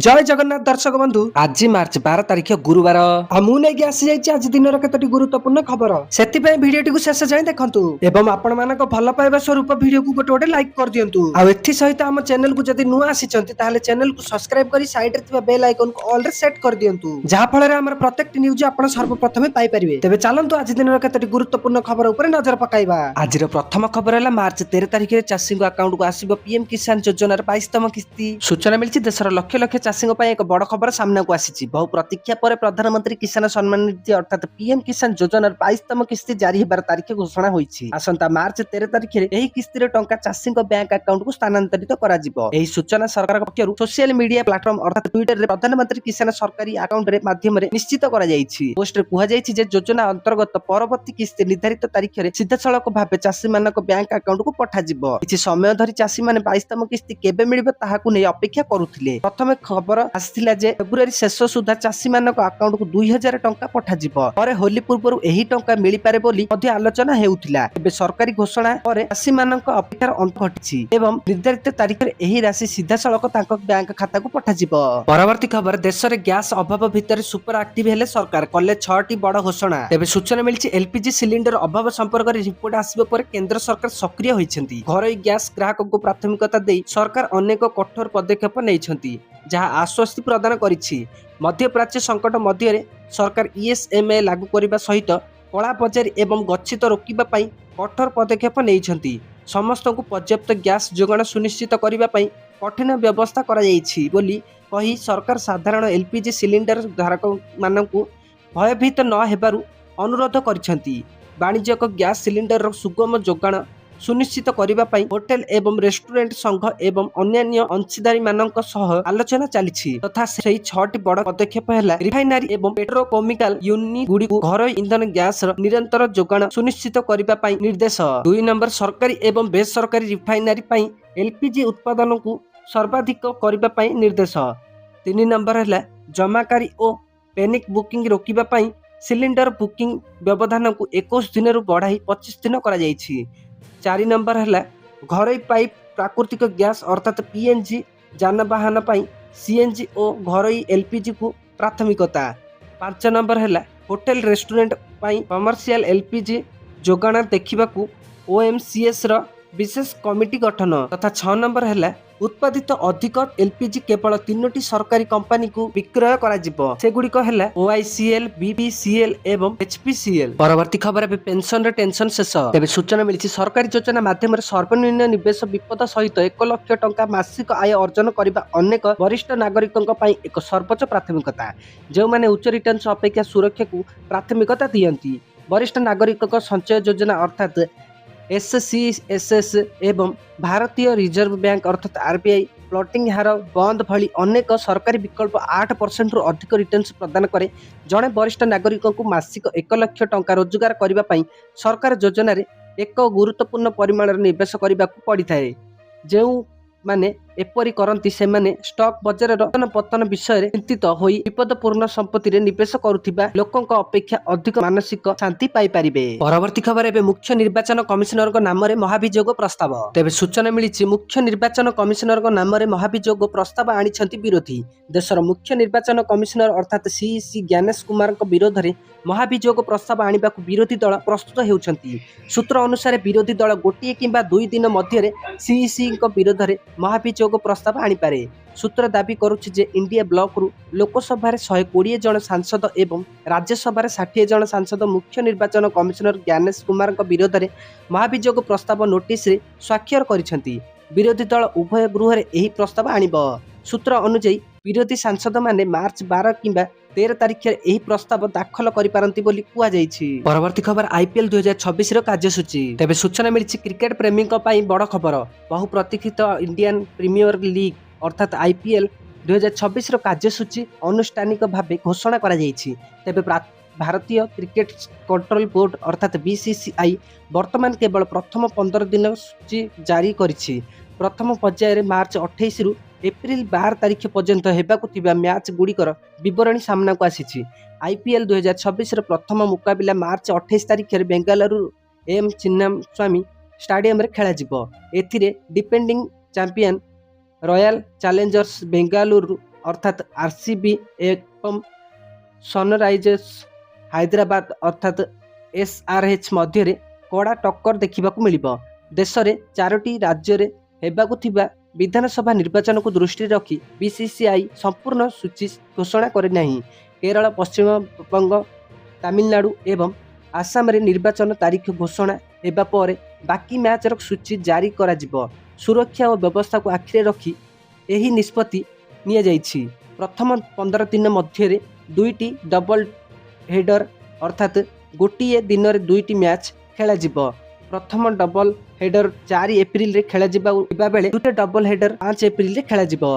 जय जगन्नाथ दर्शक बंधु आज मार्च 12 तारिख गुरुवार मुझे आसी आज दिन कतोटी गुरुत्वपूर्ण खबर से भिडियो को शेष जाए देखु एवं आपण मान भल पाइबा स्वरूप भिडियो को गोटे गोटे लाइक कर दिंतु सहित आम चैनल को जदि नुआ आसी चैनल को सब्सक्राइब कर साइड रे बेल आइकन को ऑल रे सेट कर दिंतु जहाँ फल आम प्रत्येक न्यूज आप सर्वप्रथम पाइपर तेज चलतु आज दिन कतोटी गुरुत्वपूर्ण खबर उपर नजर पकाइबा। आज प्रथम खबर है मार्च 13 तारिख में चाषी अकाउंट को आसब पीएम किसान योजनार 22तम किस्ती। सूचना मिली देशर लक्ष लक्ष चाषी एक बड़ खबर सामना को आसी बहु प्रतीक्षा पर प्रधानमंत्री किसान सम्मान निधि अर्थात पीएम किसान योजनार 22तम किस्ती जारी होबार तारीख घोषणा होईछि। आसंता मार्च 13 तारिख में एही किस्तीर टंका चाषी बैंक अकाउंट को स्थानांतरित करा जिवो। एही सूचना सरकार पक्षरु सोशल मीडिया प्लेटफॉर्म अर्थात ट्विटर रे प्रधानमंत्री किसान सरकारी अकाउंट रे माध्यम रे निश्चित करा जाईछि। पोस्ट रे कुहा जाईछि जे योजना अंतर्गत परवर्ती किस्ती निर्धारित तारीख रे सीधासळख भाबे चाषी मानक बैंक अकाउंट को पठा जिवो। किछि समय धरि चाषी माने 22तम किस्ती केबे मिलिबो ताहाकु नै अपेक्षा करुथिले। प्रथमे खबर आसिथिला जे फेब्रुआरी शेष सुधा चाषी मानक अकाउंट को 2000 टंका पठा जिवो। परे होली पूर्वरु एही टंका मिलि पारे बोली मध्ये आलोचना हेउथिला। एबे सरकारी घोषणा परे चाषी मानक अपेक्षार अंत घटिछि एवं निर्धारित तारीख रे एही राशि सीधासळख तांक बैंक खाता को पठा जिवो। परवर्ती खबर देश रे गैस अभाव भितर सुपर एक्टिव हेले सरकार कले 6टी बड़ घोषणा। तेबे सूचना मिलिछि एलपीजी सिलिंडर अभाव संपर्क रे रिपोर्ट आसीबे पर केंद्र सरकार सक्रिय होइछन्ती। घरोई गैस ग्राहक को प्राथमिकता देई सरकार अनेक कठोर पदक्षेप नेइछन्ती जहाँ आश्वस्ति प्रदान करिछि। मध्यप्राच्य संकट मध्य सरकार ईएसएमए लागू करने सहित कला बजारी एवं गच्छित रोकवा कठोर पदक्षेप नेइछन्ती। समस्त को पर्याप्त गैस जोगाण सुनिश्चित करने कठिन व्यवस्था कराଯାଇଛି बोली कही सरकार साधारण एलपीजी सिलिंडर धारक मानकु भयभीत न हेबारु अनुरोध करिसेंती। वाणिज्यिक गैस सिलिंडर सुगम जोगाण सुनिश्चित करने होटेल एवं रेस्टोरेंट संघ एवं अन्य अंशीदारी मानक सह आलोचना चली तथा से 6टी बड़ पदक्षेप है रिफाइनारी एवं पेट्रोकेमिकल यूनिट गुड़ी घर इंधन गैस निरंतर जोगाण सुनिश्चित करने निर्देश। 2 नंबर सरकारी एवं बेसरकारी रिफाइनारी एलपीजी उत्पादन को सर्वाधिक करने निर्देश। 3 नंबर है जमाकारी और पैनिक बुकिंग रोकवा सिलिंडर बुकिंग व्यवधान को 21 दिन बढ़ाई 25 दिन करा जायछि। 4 नंबर है घरोई पाइप प्राकृतिक गैस अर्थात पीएनजी जानवाहन सीएनजी और घरोई एलपीजी को प्राथमिकता। 5 नंबर है होटेल रेस्टोरेंट कमर्शियल एलपीजी जोगाण देखा ओएमसीएस रो विशेष कमिटी गठन तथा 6 नंबर है उत्पादित अधिक एलपीजी केवल 3टी सरकारी कंपनी को विक्रय करा जिवो। सेगुड़िक है ओआईसीएल बीपीसीएल एवं एचपीसीएल। परवर्ती खबर है पेंशन रे टेंशन शेष। तेबे सूचना मिली सरकारी योजना माध्यम सर्वनिम्न निवेश विपद सहित 1 लाख टंका मासिक आय अर्जन करने अनेक वरिष्ठ नागरिकों एक सर्वोच्च प्राथमिकता। जो माने उच्च रिटर्न अपेक्षा सुरक्षा को प्राथमिकता दियंती। वरिष्ठ नागरिक संचय योजना अर्थात एससीएसएस एवं भारतीय रिजर्व बैंक अर्थात आरबीआई फ्लोटिंग हार बंद भली अनेक सरकारी विकल्प 8% रु अधिक रिटर्न्स प्रदान करे। जड़े वरिष्ठ नागरिक को मासिक 1 लाख टंका रोजगार करने सरकार योजना रे एक गुरुत्वपूर्ण परिमाण निवेश करने पड़ी थाए। जो माने एपरी करती से माने स्टॉक बजार रतन पतन विषय चिंतित होई विपदपूर्ण संपत्ति रे निवेश करुथिबा लोकों अपेक्षा अधिक मानसिक शांति पाई पारिबे। परवर्ती खबर एबे मुख्य निर्वाचन कमिशनर को नाम रे महाभियोग प्रस्ताव। तेबे सूचना मिली मुख्य निर्वाचन कमिशनर को नाम रे महाभियोग प्रस्ताव आनिछंती विरोधी। देशर मुख्य निर्वाचन कमिशनर अर्थात सीईसी ज्ञानेश कुमार विरोध में महाभियोग प्रस्ताव आनिबा विरोधी दल प्रस्तुत हेउछंती। सूत्र अनुसार विरोधी दल गोटे किंबा 2 दिन मध्य सीईसी विरोध में महाभियोग प्रस्ताव आनीपारे। सूत्र दाबी करुछि जे इंडिया ब्लॉक रु लोकसभा 120 जन सांसद एवं राज्यसभा 60 जन सांसद मुख्य निर्वाचन कमिशनर ज्ञानेश कुमार विरोध में महाभियोग प्रस्ताव नोटिस रे स्वाक्षर करिसेंती। विरोधी दल उभय गृह रे एही प्रस्ताव आनिब। सूत्र अनुसार विरोधी सांसद माने मार्च 12 किंबा 13 तारिख एही प्रस्ताव दाखल करि पारंती बोली कुआ जाईछि। परवर्ती खबर आईपीएल 2026 रो कार्यसूची। तेबे सूचना मिली क्रिकेट प्रेमी बड़ खबर बहु प्रतीक्षित इंडियन प्रीमियर लीग अर्थात आईपीएल 2026 रो कार्यसूची अनुष्ठानिक भाव घोषणा करा जाईछि। तेबे भारतीय क्रिकेट कंट्रोल बोर्ड अर्थात बीसीसीआई वर्तमान केवल प्रथम 15 दिन सूची जारी करिछि। प्रथम पर्यायर मार्च 28 रु एप्रिल 12 तारिख पर्यंत हेबाकु थिबा मैच गुड़िकर विवरणी सामना को आसीछि। आईपीएल 2026 रो प्रथम मुकाबिला मार्च 28 तारिख बेंगालुरु एम चिन्नास्वामी स्टेडियम रे खेला जिवो। एथिरे defending champion Royal Challengers Bengaluru अर्थात आरसीबी एवं सनराइजर्स हैदराबाद अर्थात एसआरएच मध्य कड़ा टक्कर देखा मिलिब। देश में 4टी राज्य में हेबाकु थिबा विधानसभा निर्वाचन को दृष्टि रखी बीसीसीआई संपूर्ण सूची घोषणा करे नहीं। केरल, पश्चिम बंग, तमिलनाडु एवं आसाम रे निर्वाचन तारीख घोषणा हेबा पर बाकी मैचर सूची जारी करा जिवो। सुरक्षा और व्यवस्था को आखिरे रखी एही निष्पत्ति निया जाइछि। प्रथम 15 दिन मध्य 2टी डबल हेडर अर्थात गोटे दिन में 2टी मैच खेला जिवो। प्रथम डबल हेडर 4 एप्रिल रे खेला जिबा बेले दुटे डबल हेडर 5 एप्रिल रे खेला जिवो।